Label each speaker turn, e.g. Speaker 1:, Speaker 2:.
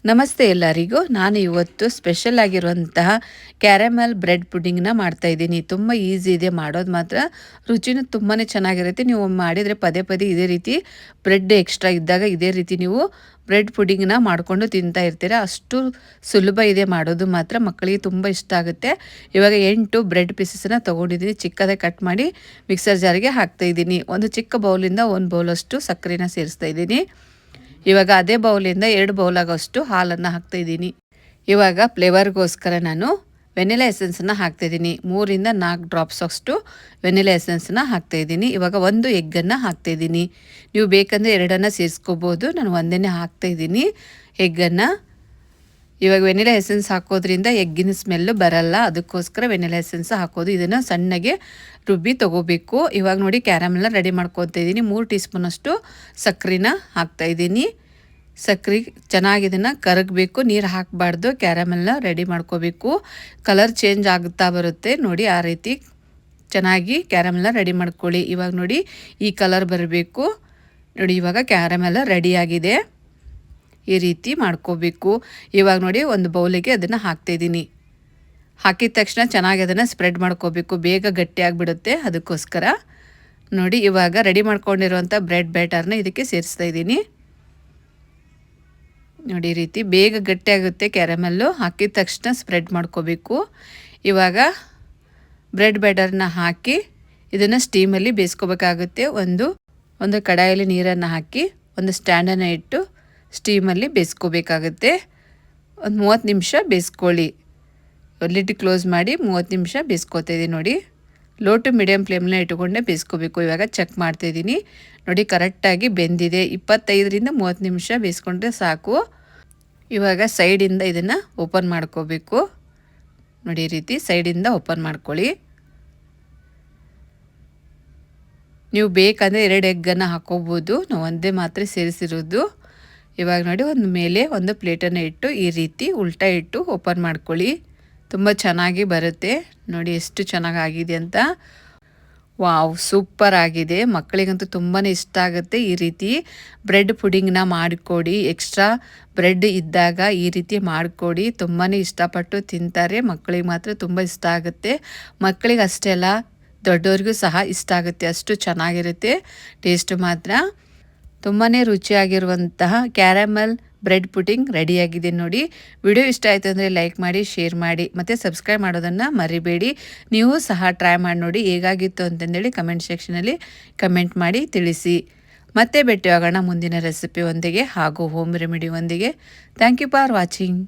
Speaker 1: ನಮಸ್ತೆ ಎಲ್ಲರಿಗೂ. ನಾನು ಇವತ್ತು ಸ್ಪೆಷಲ್ ಆಗಿರುವಂತಹ ಕ್ಯಾರಮೆಲ್ ಬ್ರೆಡ್ ಪುಡಿಂಗ್ನ ಮಾಡ್ತಾಯಿದ್ದೀನಿ. ತುಂಬ ಈಸಿ ಇದೆ, ಮಾಡೋದು ಮಾತ್ರ ರುಚಿನೂ ತುಂಬಾ ಚೆನ್ನಾಗಿರುತ್ತೆ. ನೀವು ಮಾಡಿದರೆ ಪದೇ ಪದೇ ಇದೇ ರೀತಿ ಬ್ರೆಡ್ ಎಕ್ಸ್ಟ್ರಾ ಇದ್ದಾಗ ಇದೇ ರೀತಿ ನೀವು ಬ್ರೆಡ್ ಪುಡಿಂಗ್ನ ಮಾಡಿಕೊಂಡು ತಿಂತಾ ಇರ್ತೀರ. ಅಷ್ಟು ಸುಲಭ ಇದೆ ಮಾಡೋದು ಮಾತ್ರ, ಮಕ್ಕಳಿಗೆ ತುಂಬ ಇಷ್ಟ ಆಗುತ್ತೆ. ಇವಾಗ 8 ಬ್ರೆಡ್ ಪೀಸಸ್ನ ತೊಗೊಂಡಿದ್ದೀನಿ, ಚಿಕ್ಕದಾಗಿ ಕಟ್ ಮಾಡಿ ಮಿಕ್ಸರ್ ಜಾರಿಗೆ ಹಾಕ್ತಾಯಿದ್ದೀನಿ. ಒಂದು ಚಿಕ್ಕ ಬೌಲಿಂದ 1 ಬೌಲಷ್ಟು ಸಕ್ಕರೆನ ಸೇರಿಸ್ತಾ ಇದ್ದೀನಿ. ಇವಾಗ ಅದೇ ಬೌಲಿಂದ 2 ಬೌಲ್ ಆಗೋಷ್ಟು ಹಾಲನ್ನು ಹಾಕ್ತಾಯಿದ್ದೀನಿ. ಇವಾಗ ಫ್ಲೇವರ್ಗೋಸ್ಕರ ನಾನು ವೆನಿಲಾ ಎಸೆನ್ಸನ್ನು ಹಾಕ್ತಾಯಿದ್ದೀನಿ. 3 ಇಂದ 4 ಡ್ರಾಪ್ಸ್ ಅಷ್ಟು ವೆನಿಲಾ ಎಸೆನ್ಸನ್ನ ಹಾಕ್ತಾಯಿದ್ದೀನಿ. ಇವಾಗ 1 ಎಗ್ಗನ್ನು ಹಾಕ್ತಾಯಿದ್ದೀನಿ. ನೀವು ಬೇಕಂದರೆ 2 ಸೇರಿಸ್ಕೋಬೋದು, ನಾನು 1 ಹಾಕ್ತಾಯಿದ್ದೀನಿ ಎಗ್ಗನ್ನು. ಇವಾಗ ವೆನಿಲಾ ಎಸೆನ್ಸ್ ಹಾಕೋದ್ರಿಂದ ಎಗ್ಗಿನ ಸ್ಮೆಲ್ಲು ಬರಲ್ಲ, ಅದಕ್ಕೋಸ್ಕರ ವೆನಿಲಾ ಎಸೆನ್ಸ್ ಹಾಕೋದು. ಇದನ್ನು ಸಣ್ಣಗೆ ರುಬ್ಬಿ ತೊಗೋಬೇಕು. ಇವಾಗ ನೋಡಿ ಕ್ಯಾರಮೆಲ್ನ ರೆಡಿ ಮಾಡ್ಕೊತಾ ಇದ್ದೀನಿ. 3 ಟೀ ಸ್ಪೂನಷ್ಟು ಸಕ್ಕರೆನ ಹಾಕ್ತಾಯಿದ್ದೀನಿ. ಸಕ್ಕರೆ ಚೆನ್ನಾಗಿ ಇದನ್ನು ಕರಗಬೇಕು, ನೀರು ಹಾಕಬಾರ್ದು. ಕ್ಯಾರಮೆಲ್ನ ರೆಡಿ ಮಾಡ್ಕೋಬೇಕು. ಕಲರ್ ಚೇಂಜ್ ಆಗುತ್ತಾ ಬರುತ್ತೆ ನೋಡಿ, ಆ ರೀತಿ ಚೆನ್ನಾಗಿ ಕ್ಯಾರಮೆಲ್ನ ರೆಡಿ ಮಾಡ್ಕೊಳ್ಳಿ. ಇವಾಗ ನೋಡಿ ಈ ಕಲರ್ ಬರಬೇಕು ನೋಡಿ. ಇವಾಗ ಕ್ಯಾರಮೆಲ್ ರೆಡಿಯಾಗಿದೆ, ಈ ರೀತಿ ಮಾಡ್ಕೋಬೇಕು. ಇವಾಗ ನೋಡಿ ಒಂದು ಬೌಲಿಗೆ ಅದನ್ನು ಹಾಕ್ತಾಯಿದ್ದೀನಿ. ಹಾಕಿದ ತಕ್ಷಣ ಚೆನ್ನಾಗಿ ಅದನ್ನು ಸ್ಪ್ರೆಡ್ ಮಾಡ್ಕೋಬೇಕು, ಬೇಗ ಗಟ್ಟಿಯಾಗಿಬಿಡುತ್ತೆ, ಅದಕ್ಕೋಸ್ಕರ ನೋಡಿ. ಇವಾಗ ರೆಡಿ ಮಾಡ್ಕೊಂಡಿರುವಂಥ ಬ್ರೆಡ್ ಬ್ಯಾಟರ್ನ ಇದಕ್ಕೆ ಸೇರಿಸ್ತಾ ಇದ್ದೀನಿ ನೋಡಿ. ಈ ರೀತಿ ಬೇಗ ಗಟ್ಟಿಯಾಗುತ್ತೆ ಕ್ಯಾರಮೆಲ್ಲು, ಹಾಕಿದ ತಕ್ಷಣ ಸ್ಪ್ರೆಡ್ ಮಾಡ್ಕೋಬೇಕು. ಇವಾಗ ಬ್ರೆಡ್ ಬ್ಯಾಟರ್ನ ಹಾಕಿ ಇದನ್ನು ಸ್ಟೀಮಲ್ಲಿ ಬೇಯಿಸ್ಕೋಬೇಕಾಗುತ್ತೆ. ಒಂದು ಕಡಾಯಲ್ಲಿ ನೀರನ್ನು ಹಾಕಿ ಒಂದು ಸ್ಟ್ಯಾಂಡನ್ನು ಇಟ್ಟು ಸ್ಟೀಮಲ್ಲಿ ಬೇಯಿಸ್ಕೋಬೇಕಾಗುತ್ತೆ. ಒಂದು 30 ನಿಮಿಷ ಬೇಯಿಸ್ಕೊಳ್ಳಿ. ಲಿಡ್ ಕ್ಲೋಸ್ ಮಾಡಿ 30 ನಿಮಿಷ ಬೇಯಿಸ್ಕೊತಾ ಇದ್ದೀನಿ ನೋಡಿ. ಲೋ ಟು ಮೀಡಿಯಮ್ ಫ್ಲೇಮ್ನ ಇಟ್ಕೊಂಡೆ ಬೇಯಿಸ್ಕೋಬೇಕು. ಇವಾಗ ಚೆಕ್ ಮಾಡ್ತಾಯಿದ್ದೀನಿ ನೋಡಿ, ಕರೆಕ್ಟಾಗಿ ಬೆಂದಿದೆ. 25ರಿಂದ 30 ನಿಮಿಷ ಬೇಯಿಸ್ಕೊಂಡ್ರೆ ಸಾಕು. ಇವಾಗ ಸೈಡಿಂದ ಇದನ್ನು ಓಪನ್ ಮಾಡ್ಕೋಬೇಕು ನೋಡಿ. ಈ ರೀತಿ ಸೈಡಿಂದ ಓಪನ್ ಮಾಡ್ಕೊಳ್ಳಿ. ನೀವು ಬೇಕಂದರೆ 2 ಎಗ್ಗನ್ನು ಹಾಕೋಬೋದು, ನಾವು ಒಂದೇ ಮಾತ್ರ ಸೇರಿಸಿರೋದು. ಇವಾಗ ನೋಡಿ ಒಂದು ಮೇಲೆ ಒಂದು ಪ್ಲೇಟನ್ನು ಇಟ್ಟು ಈ ರೀತಿ ಉಲ್ಟಾ ಇಟ್ಟು ಓಪನ್ ಮಾಡ್ಕೊಳ್ಳಿ. ತುಂಬ ಚೆನ್ನಾಗಿ ಬರುತ್ತೆ ನೋಡಿ, ಎಷ್ಟು ಚೆನ್ನಾಗಾಗಿದೆ ಅಂತ. ವಾವ್, ಸೂಪರ್ ಆಗಿದೆ. ಮಕ್ಕಳಿಗಂತೂ ತುಂಬಾ ಇಷ್ಟ ಆಗುತ್ತೆ. ಈ ರೀತಿ ಬ್ರೆಡ್ ಪುಡಿಂಗ್ನ ಮಾಡಿಕೊಡಿ. ಎಕ್ಸ್ಟ್ರಾ ಬ್ರೆಡ್ ಇದ್ದಾಗ ಈ ರೀತಿ ಮಾಡಿಕೊಡಿ, ತುಂಬಾ ಇಷ್ಟಪಟ್ಟು ತಿಂತಾರೆ. ಮಕ್ಕಳಿಗೆ ಮಾತ್ರ ತುಂಬ ಇಷ್ಟ ಆಗುತ್ತೆ. ಮಕ್ಕಳಿಗೆ ಅಷ್ಟೇ ಅಲ್ಲ, ದೊಡ್ಡವ್ರಿಗೂ ಸಹ ಇಷ್ಟ ಆಗುತ್ತೆ, ಅಷ್ಟು ಚೆನ್ನಾಗಿರುತ್ತೆ ಟೇಸ್ಟ್ ಮಾತ್ರ. ತುಂಬಾ ರುಚಿಯಾಗಿರುವಂತಹ ಕ್ಯಾರಮೆಲ್ ಬ್ರೆಡ್ ಪುಡಿಂಗ್ ರೆಡಿಯಾಗಿದೆ ನೋಡಿ. ವಿಡಿಯೋ ಇಷ್ಟ ಆಯಿತು ಅಂದರೆ ಲೈಕ್ ಮಾಡಿ, ಶೇರ್ ಮಾಡಿ ಮತ್ತು ಸಬ್ಸ್ಕ್ರೈಬ್ ಮಾಡೋದನ್ನು ಮರಿಬೇಡಿ. ನೀವು ಸಹ ಟ್ರೈ ಮಾಡಿ ನೋಡಿ ಹೇಗಾಗಿತ್ತು ಅಂತಂದೇಳಿ ಕಮೆಂಟ್ ಸೆಕ್ಷನಲ್ಲಿ ಕಮೆಂಟ್ ಮಾಡಿ ತಿಳಿಸಿ. ಮತ್ತೆ ಭೇಟಿಯಾಗೋಣ ಮುಂದಿನ ರೆಸಿಪಿ ಒಂದಿಗೆ ಹಾಗೂ ಹೋಮ್ ರೆಮಿಡಿ ಒಂದಿಗೆ. Thank you for watching.